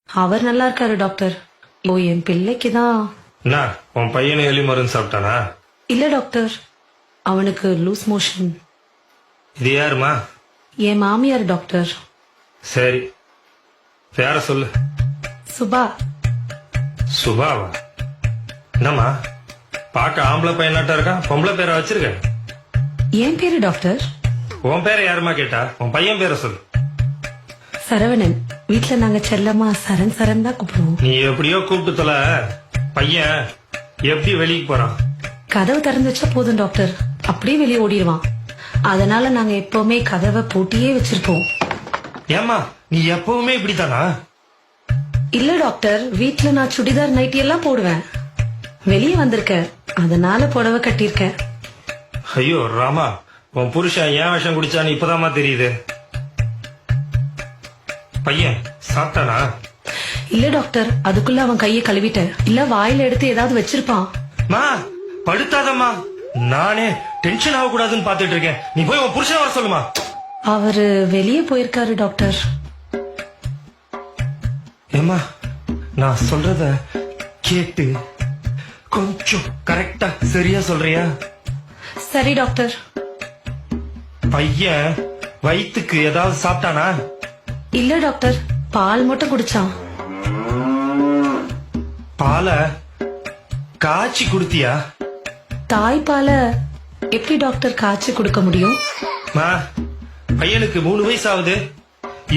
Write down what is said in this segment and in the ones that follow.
அவர் நல்லா இருக்காரு டாக்டர். ஓ, என் பிள்ளைக்கு தான். என்ன உன் பையனை எலி மருந்து சாப்பிட்டானா? இல்ல டாக்டர், அவனுக்கு லூஸ் மோஷன். இது யாருமா? என் மாமியார் டாக்டர். சரி, பேர சொல்லு. சுபா. சுபாவா? என்னம்மா பார்க்க ஆம்பளை பையனாட்டா இருக்கா, பொம்பளை பேரை வச்சிருக்க? என் பேரு டாக்டர் உன் பேரை யாருமா கேட்டா? உன் பையன் பேரை சொல்லு. சரவணன். வீட்டுல நாங்க செல்லமா சரண் சரண் தான் கூப்பிடுவோம். நீ எப்படியோ கூப்பிட்டு தொலை. பையன் எப்படி வெளியே போறான்? கதவு திறந்து வச்சா போதும் டாக்டர், அப்படியே வெளியே ஓடிடுவான். அதனால நாங்க எப்பவுமே கதவை பூட்டியே வச்சிருப்போம். ஏமா நீ எப்பவுமே இப்படித்தானா? இல்ல டாக்டர், வீட்டுல நான் சுடிதார் நைட்டி எல்லாம் போடுவேன். வெளியே வந்திருக்கேன், அதனால புடவை கட்டியிருக்கேன். ஐயோ ராமா, உன் புருஷன் ஏன் விஷம் குடிச்சான்னு இப்பதாம்மா தெரியுது. பையன் சாப்பிட்டானா? இல்ல டாக்டர், அதுக்குள்ள அவன் கையை கழுவிட்டேன். இல்ல வாயில எடுத்து ஏதாவது வச்சிருப்பான். மா படுத்தாதம்மா, நானே டென்ஷன் ஆக கூடாதுன்னு பாத்துட்டு இருக்கேன். நீ போய் உன் புருஷன் வர சொல்லுமா. அவரு வெளியே போயிருக்காரு டாக்டர். ஏமா நான் சொல்றத கேட்டு கொஞ்சம் கரெக்டா சரியா சொல்றியா? சரி டாக்டர். பையன் வயிற்றுக்கு ஏதாவது சாப்பிட்டானா? இல்ல டாக்டர், பால் மட்டும் குடிச்சான். பாலை காய்ச்சி குடுத்தியா? தாய்ப்பால எப்படி டாக்டர் காய்ச்சி கொடுக்க முடியும்? மா பையனுக்கு 3 வயசு ஆகுது,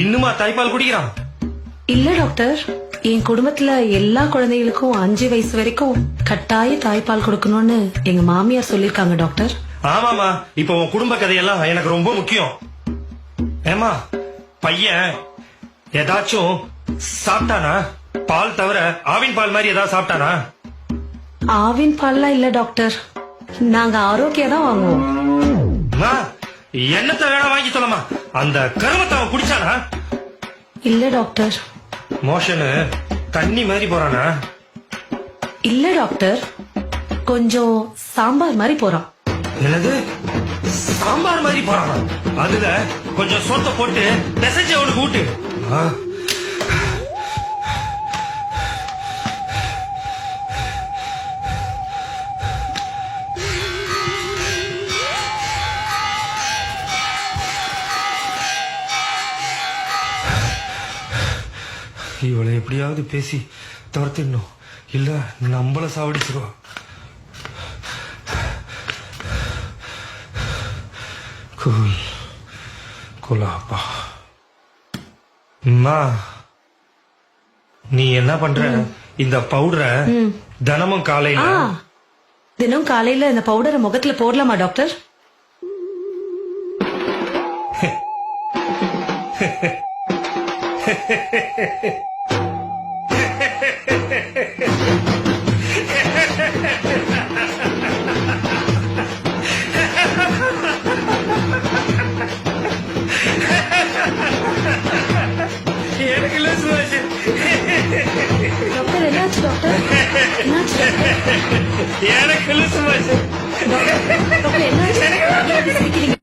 இன்னுமா தாய்ப்பால் குடிக்கிறான்? இல்ல டாக்டர், என் குடும்பத்துல எல்லா குழந்தைகளுக்கும் 5 வயசு வரைக்கும் கட்டாய தாய்ப்பால் கொடுக்கணும்னு எங்க மாமியார் சொல்லிருக்காங்க டாக்டர். ஆமாமா, இப்ப உன் குடும்ப கதையெல்லாம் எனக்கு ரொம்ப முக்கியம். ஏமா பையன் ஏதாச்சும் சாப்பிட்டானா? பால் தவிர ஆவின் பால் மாதிரி ஏதாவது சாப்பிட்டானா? ஆவின் பால்லாம் இல்ல டாக்டர், நாங்க ஆரோக்கியம் தான் வாங்குவோம். என்னத்த வேணா வாங்கி சொல்லமா, அந்த கருமத்தை அவன் குடிச்சானா? இல்ல டாக்டர். மோஷனு தண்ணி மாதிரி போறானா? இல்ல டாக்டர், கொஞ்சம் சாம்பார் மாதிரி போறான். என்னது சாம்பார் மாதிரி போறானா? அதுல கொஞ்சம் சோத்த போட்டு பிசைஞ்சு அவனுக்கு ஊட்டு. இவளை எப்படியாவது பேசி துரத்திடணும், இல்ல நம்மள சாவடிச்சிருவா. குலாப்பா. அம்மா நீ என்ன பண்ற? இந்த பவுடரை தினமும் காலையில தினம் காலையில இந்த பவுடரை முகத்துல போடலாமா டாக்டர்? எனக்கு டாக்டர் என்னாச்சு டாக்டர்? என்னாச்சு எனக்கு டாக்டர்? என்னாச்சு?